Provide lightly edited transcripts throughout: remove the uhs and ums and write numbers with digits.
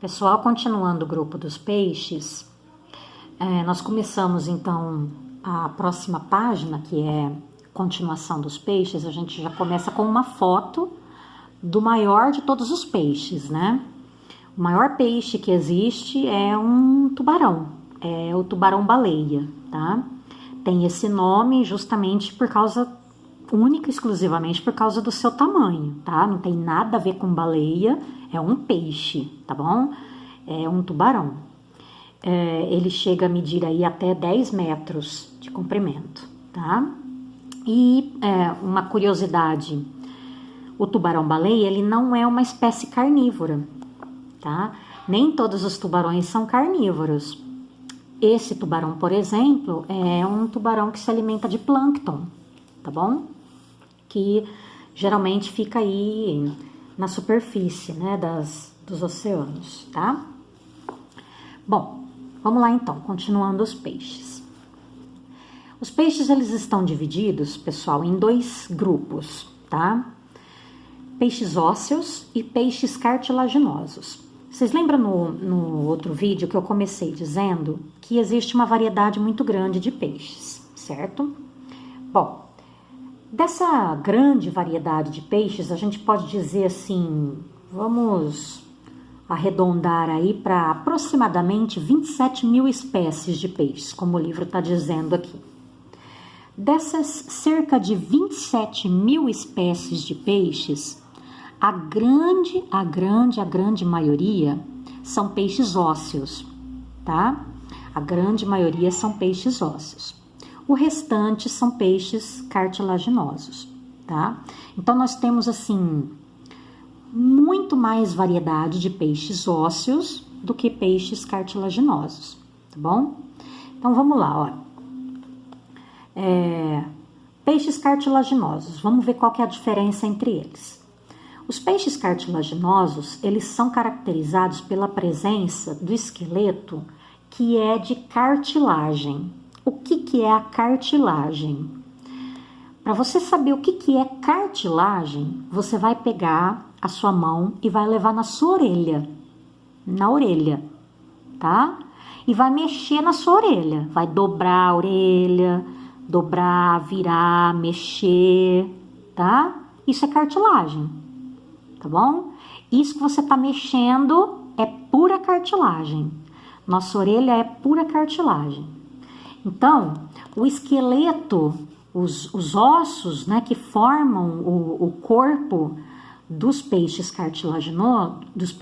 Pessoal, continuando o grupo dos peixes, nós começamos então a próxima página, que é continuação dos peixes. A gente já começa com uma foto do maior de todos os peixes, né? O maior peixe que existe é um tubarão, é o tubarão-baleia, tá? Tem esse nome justamente por causa, única e exclusivamente por causa do seu tamanho, tá? Não tem nada a ver com baleia, é um peixe, tá bom? É um tubarão. Ele chega a medir aí até 10 metros de comprimento, tá? E uma curiosidade, o tubarão-baleia, ele não é uma espécie carnívora, tá? Nem todos os tubarões são carnívoros. Esse tubarão, por exemplo, é um tubarão que se alimenta de plâncton, tá bom? Que geralmente fica aí na superfície, né, dos oceanos, tá? Bom, vamos lá então, continuando os peixes. Os peixes, eles estão divididos, pessoal, em dois grupos, tá? Peixes ósseos e peixes cartilaginosos. Vocês lembram no outro vídeo que eu comecei dizendo que existe uma variedade muito grande de peixes, certo? Bom, dessa grande variedade de peixes, a gente pode dizer assim, vamos arredondar aí para aproximadamente 27 mil espécies de peixes, como o livro está dizendo aqui. Dessas cerca de 27 mil espécies de peixes, a grande maioria são peixes ósseos, tá? A grande maioria são peixes ósseos. O restante são peixes cartilaginosos, tá? Então, nós temos, assim, muito mais variedade de peixes ósseos do que peixes cartilaginosos, tá bom? Então, vamos lá, ó. Peixes cartilaginosos, vamos ver qual que é a diferença entre eles. Os peixes cartilaginosos, eles são caracterizados pela presença do esqueleto que é de cartilagem. O que é a cartilagem? Para você saber o que é cartilagem, você vai pegar a sua mão e vai levar na sua orelha, tá? E vai mexer na sua orelha, vai dobrar a orelha, dobrar, virar, mexer, tá? Isso é cartilagem, tá bom? Isso que você tá mexendo é pura cartilagem. Nossa orelha é pura cartilagem. Então, o esqueleto, os ossos, né, que formam o corpo dos peixes cartilaginosos,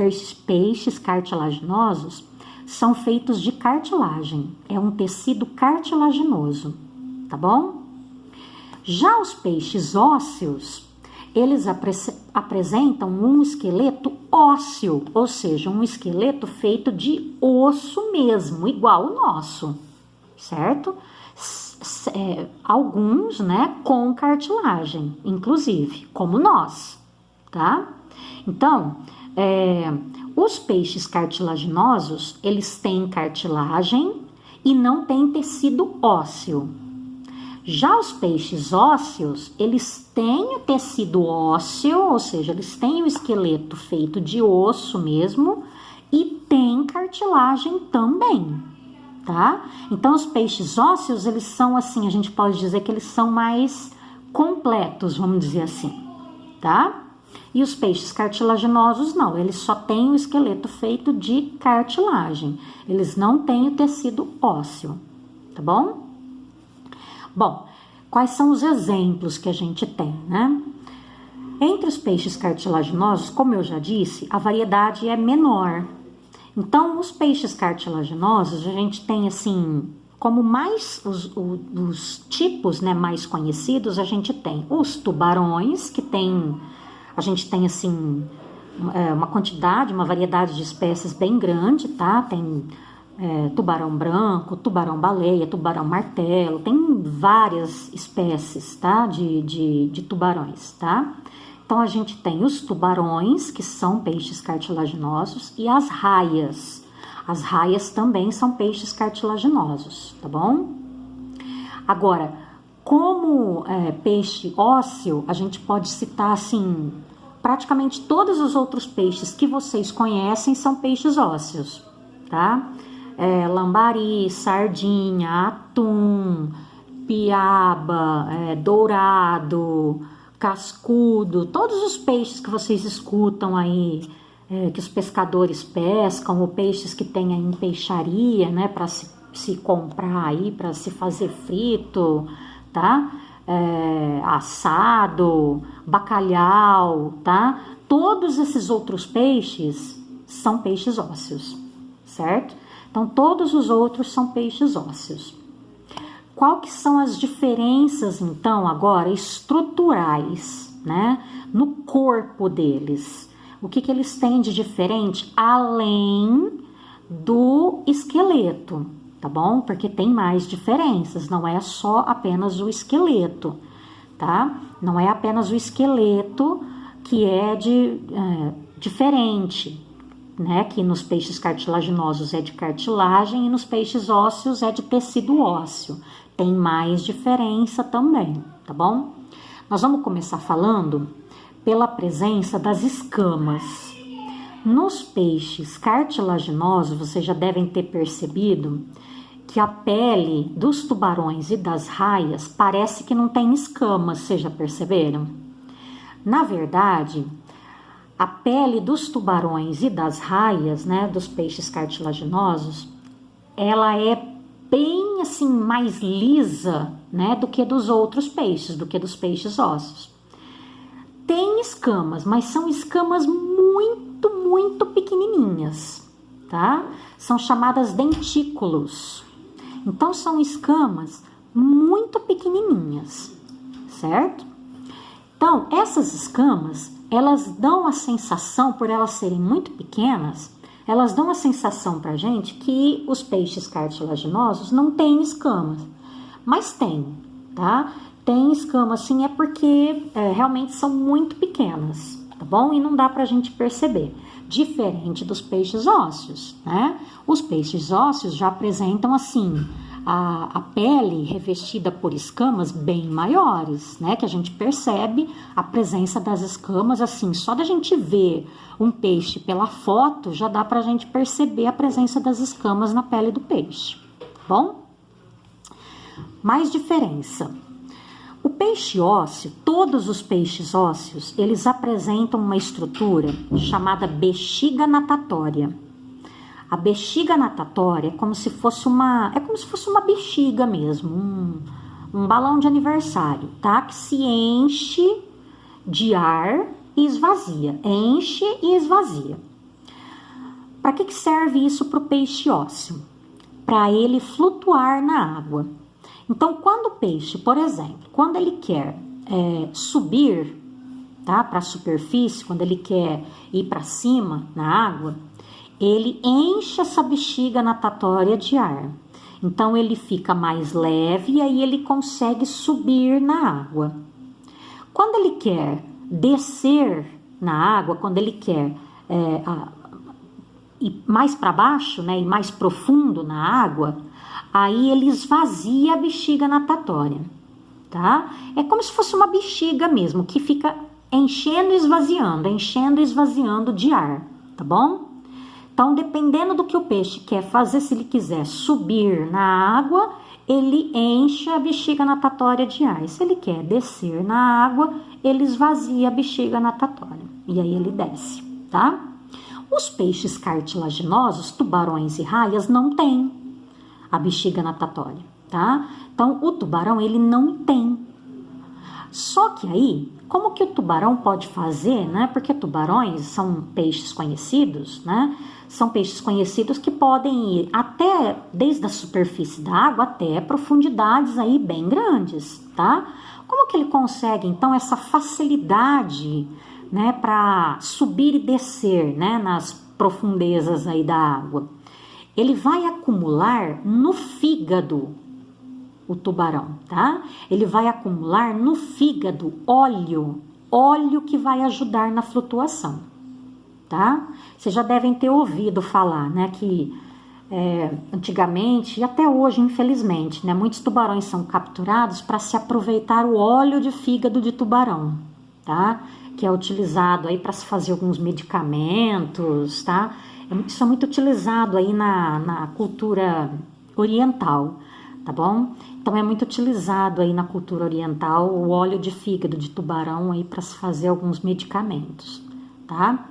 peixes cartilaginosos, são feitos de cartilagem. É um tecido cartilaginoso, tá bom? Já os peixes ósseos, eles apresentam um esqueleto ósseo, ou seja, um esqueleto feito de osso mesmo, igual o nosso, certo? Alguns, né, com cartilagem, inclusive, como nós, tá? Então, os peixes cartilaginosos, eles têm cartilagem e não têm tecido ósseo. Já os peixes ósseos, eles têm o tecido ósseo, ou seja, eles têm o esqueleto feito de osso mesmo e tem cartilagem também, tá? Então, os peixes ósseos, eles são assim, a gente pode dizer que eles são mais completos, vamos dizer assim, tá? E os peixes cartilaginosos não, eles só têm o esqueleto feito de cartilagem, eles não têm o tecido ósseo, tá bom? Bom, quais são os exemplos que a gente tem, né? Entre os peixes cartilaginosos, como eu já disse, a variedade é menor. Então, os peixes cartilaginosos, a gente tem assim, como mais os tipos, né, mais conhecidos, a gente tem os tubarões, que a gente tem assim, uma quantidade, uma variedade de espécies bem grande, tá? Tem tubarão branco, tubarão-baleia, tubarão-martelo, tem várias espécies, tá? De tubarões, tá? Então, a gente tem os tubarões, que são peixes cartilaginosos, e as raias. As raias também são peixes cartilaginosos, tá bom? Agora, como peixe ósseo, a gente pode citar, assim, praticamente todos os outros peixes que vocês conhecem são peixes ósseos, tá? Lambari, sardinha, atum, piaba, dourado, cascudo, todos os peixes que vocês escutam aí, que os pescadores pescam, ou peixes que tem aí em peixaria, né, para se comprar aí, para se fazer frito, tá? Assado, bacalhau, tá? Todos esses outros peixes são peixes ósseos, certo? Então, todos os outros são peixes ósseos. Qual que são as diferenças, então, agora, estruturais, né, no corpo deles? O que eles têm de diferente, além do esqueleto, tá bom? Porque tem mais diferenças, não é só apenas o esqueleto, tá? Não é apenas o esqueleto que é diferente, né? Que nos peixes cartilaginosos é de cartilagem e nos peixes ósseos é de tecido ósseo. Tem mais diferença também, tá bom? Nós vamos começar falando pela presença das escamas. Nos peixes cartilaginosos, vocês já devem ter percebido que a pele dos tubarões e das raias parece que não tem escamas, vocês já perceberam? Na verdade, a pele dos tubarões e das raias, né, dos peixes cartilaginosos, ela é bem assim mais lisa, né, do que dos outros peixes, do que dos peixes ósseos. Tem escamas, mas são escamas muito, muito pequenininhas, tá? São chamadas dentículos. Então, são escamas muito pequenininhas, certo? Então, essas escamas, elas dão a sensação, por elas serem muito pequenas, elas dão a sensação pra gente que os peixes cartilaginosos não têm escamas, mas tem, tá? Tem escama, assim, é porque realmente são muito pequenas, tá bom? E não dá pra gente perceber. Diferente dos peixes ósseos, né? Os peixes ósseos já apresentam, assim, a pele revestida por escamas bem maiores, né? Que a gente percebe a presença das escamas, assim, só da gente ver um peixe pela foto, já dá pra gente perceber a presença das escamas na pele do peixe, tá bom? Mais diferença. O peixe ósseo, todos os peixes ósseos, eles apresentam uma estrutura chamada bexiga natatória. A bexiga natatória é como se fosse uma bexiga mesmo, um balão de aniversário, tá? Que se enche de ar e esvazia, enche e esvazia. Para que serve isso para o peixe ósseo? Para ele flutuar na água. Então, quando o peixe, por exemplo, quando ele quer subir, tá, para a superfície, quando ele quer ir para cima na água, ele enche essa bexiga natatória de ar. Então, ele fica mais leve e aí ele consegue subir na água. Quando ele quer descer na água, quando ele quer ir mais para baixo, né, e mais profundo na água, aí ele esvazia a bexiga natatória, tá? É como se fosse uma bexiga mesmo, que fica enchendo e esvaziando de ar, tá bom? Então, dependendo do que o peixe quer fazer, se ele quiser subir na água, ele enche a bexiga natatória de ar. E se ele quer descer na água, ele esvazia a bexiga natatória. E aí ele desce, tá? Os peixes cartilaginosos, tubarões e raias, não têm a bexiga natatória, tá? Então, o tubarão, ele não tem. Só que aí, como que o tubarão pode fazer, né? Porque tubarões são peixes conhecidos, né? São peixes conhecidos que podem ir até, desde a superfície da água, até profundidades aí bem grandes, tá? Como que ele consegue, então, essa facilidade, né? Para subir e descer, né? Nas profundezas aí da água. Ele vai acumular no fígado, o tubarão, tá? Ele vai acumular no fígado óleo que vai ajudar na flutuação, tá? Vocês já devem ter ouvido falar, né, que antigamente e até hoje, infelizmente, né, muitos tubarões são capturados para se aproveitar o óleo de fígado de tubarão, tá? que é utilizado aí para se fazer alguns medicamentos, tá? Isso é muito utilizado aí na cultura oriental, tá bom? Então é muito utilizado aí na cultura oriental o óleo de fígado de tubarão aí para se fazer alguns medicamentos, tá?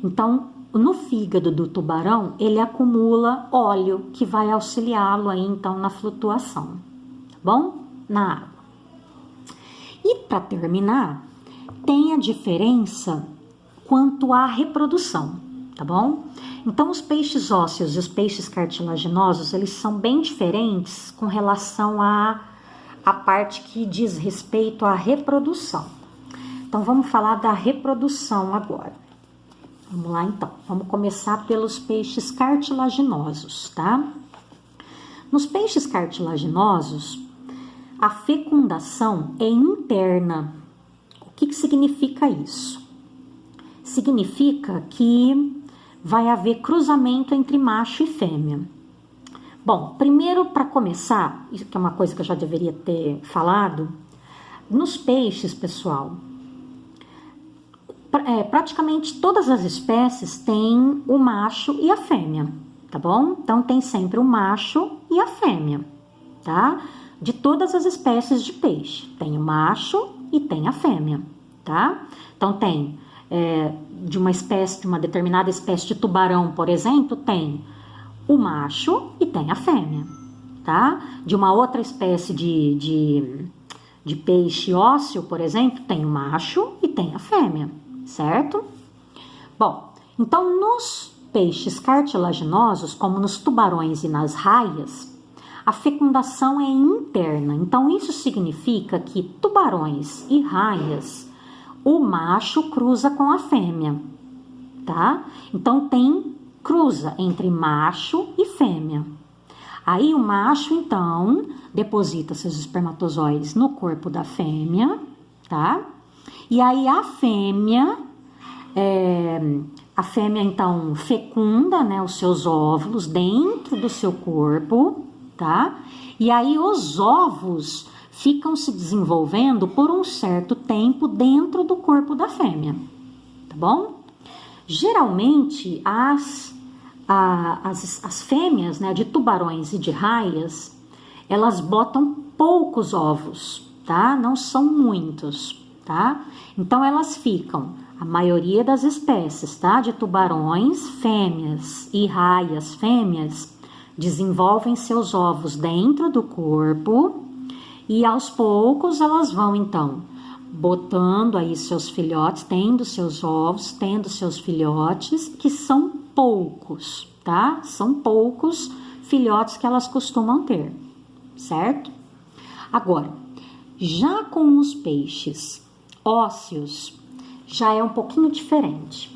Então, no fígado do tubarão, ele acumula óleo que vai auxiliá-lo aí então na flutuação, tá bom? Na água. E para terminar, tem a diferença quanto à reprodução, tá bom? Então, os peixes ósseos e os peixes cartilaginosos, eles são bem diferentes com relação à parte que diz respeito à reprodução. Então, vamos falar da reprodução agora. Vamos lá, então. Vamos começar pelos peixes cartilaginosos, tá? Nos peixes cartilaginosos, a fecundação é interna. O que significa isso? Significa que vai haver cruzamento entre macho e fêmea. Bom, primeiro, para começar, isso que é uma coisa que eu já deveria ter falado, nos peixes, pessoal, praticamente todas as espécies têm o macho e a fêmea, tá bom? Então, tem sempre o macho e a fêmea, tá? De todas as espécies de peixe, tem o macho e tem a fêmea, tá? Então, tem... de uma determinada espécie de tubarão, por exemplo, tem o macho e tem a fêmea, tá? De uma outra espécie de peixe ósseo, por exemplo, tem o macho e tem a fêmea, certo? Bom, então nos peixes cartilaginosos, como nos tubarões e nas raias, a fecundação é interna. Então, isso significa que tubarões e raias, o macho cruza com a fêmea, tá? Então, cruza entre macho e fêmea. Aí, o macho, então, deposita seus espermatozoides no corpo da fêmea, tá? E aí, a fêmea, então, fecunda, né, os seus óvulos dentro do seu corpo, tá? E aí, os óvulos ficam se desenvolvendo por um certo tempo dentro do corpo da fêmea, tá bom? Geralmente, as fêmeas, né, de tubarões e de raias, elas botam poucos ovos, tá? Não são muitos, tá? Então, elas ficam, a maioria das espécies, tá? De tubarões, fêmeas e raias, fêmeas, desenvolvem seus ovos dentro do corpo. E aos poucos elas vão, então, botando aí seus filhotes, tendo seus ovos, tendo seus filhotes, que são poucos, tá? São poucos filhotes que elas costumam ter, certo? Agora, já com os peixes ósseos, já é um pouquinho diferente.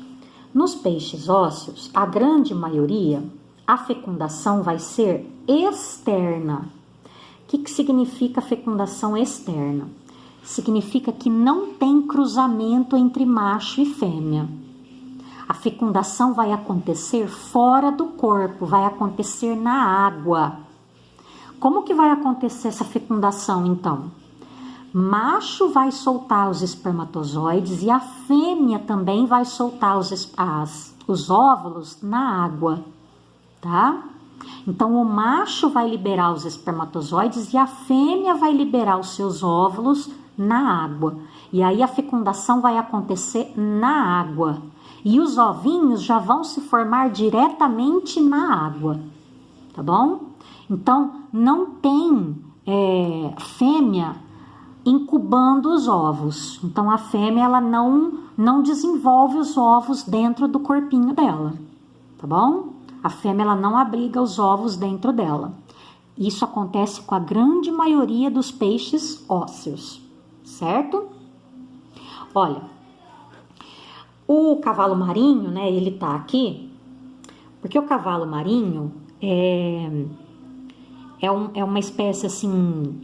Nos peixes ósseos, a grande maioria, a fecundação vai ser externa. O que significa fecundação externa? Significa que não tem cruzamento entre macho e fêmea. A fecundação vai acontecer fora do corpo, vai acontecer na água. Como que vai acontecer essa fecundação, então? Macho vai soltar os espermatozoides e a fêmea também vai soltar os óvulos na água, tá? Então, o macho vai liberar os espermatozoides e a fêmea vai liberar os seus óvulos na água. E aí, a fecundação vai acontecer na água. E os ovinhos já vão se formar diretamente na água, tá bom? Então, não tem fêmea incubando os ovos. Então, a fêmea, ela não desenvolve os ovos dentro do corpinho dela, tá bom? A fêmea, ela não abriga os ovos dentro dela. Isso acontece com a grande maioria dos peixes ósseos, certo? Olha, o cavalo marinho, né, ele tá aqui, porque o cavalo marinho é uma espécie assim,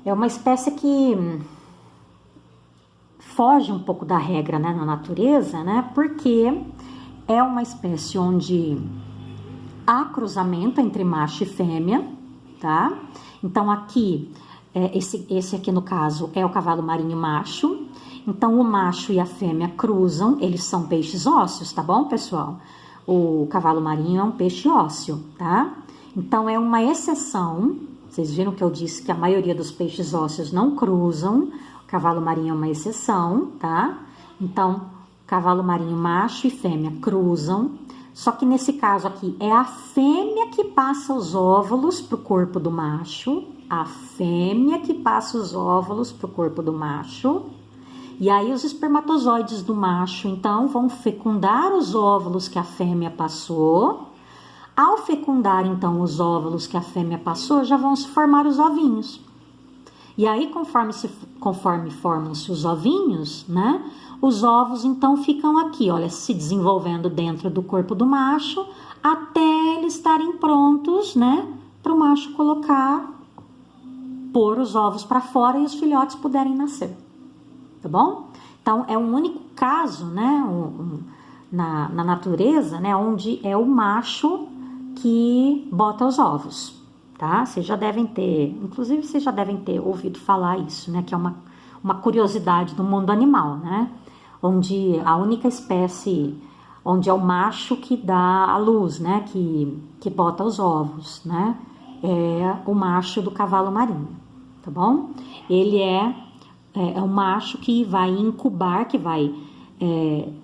é uma espécie que foge um pouco da regra, né, na natureza, né, porque é uma espécie onde há cruzamento entre macho e fêmea, tá? Então, aqui, esse aqui no caso é o cavalo marinho macho. Então, o macho e a fêmea cruzam, eles são peixes ósseos, tá bom, pessoal? O cavalo marinho é um peixe ósseo, tá? Então, é uma exceção. Vocês viram que eu disse que a maioria dos peixes ósseos não cruzam. O cavalo marinho é uma exceção, tá? Então, cavalo marinho macho e fêmea cruzam. Só que nesse caso aqui, é a fêmea que passa os óvulos pro corpo do macho. A fêmea que passa os óvulos pro corpo do macho. E aí os espermatozoides do macho, então, vão fecundar os óvulos que a fêmea passou. Ao fecundar, então, os óvulos que a fêmea passou, já vão se formar os ovinhos. E aí, conforme formam-se os ovinhos, né? Os ovos, então, ficam aqui, olha, se desenvolvendo dentro do corpo do macho, até eles estarem prontos, né? Para o macho pôr os ovos para fora e os filhotes puderem nascer. Tá bom? Então, é um único caso, né, na natureza, né, onde é o macho que bota os ovos, tá? Vocês já devem ter, inclusive vocês já devem ter ouvido falar isso, né, que é uma curiosidade do mundo animal, né, onde a única espécie, onde é o macho que dá a luz, né, que bota os ovos, né, é o macho do cavalo marinho, tá bom? Ele é um macho que vai incubar, que vai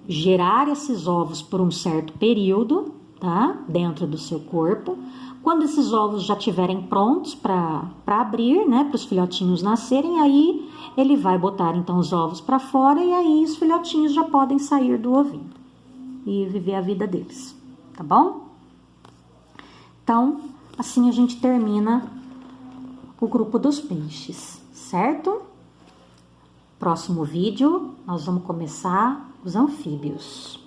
gerar esses ovos por um certo período, tá? Dentro do seu corpo. Quando esses ovos já estiverem prontos para abrir, né? Para os filhotinhos nascerem, aí ele vai botar então os ovos para fora e aí os filhotinhos já podem sair do ovinho e viver a vida deles, tá bom? Então, assim a gente termina o grupo dos peixes, certo? Próximo vídeo, nós vamos começar os anfíbios.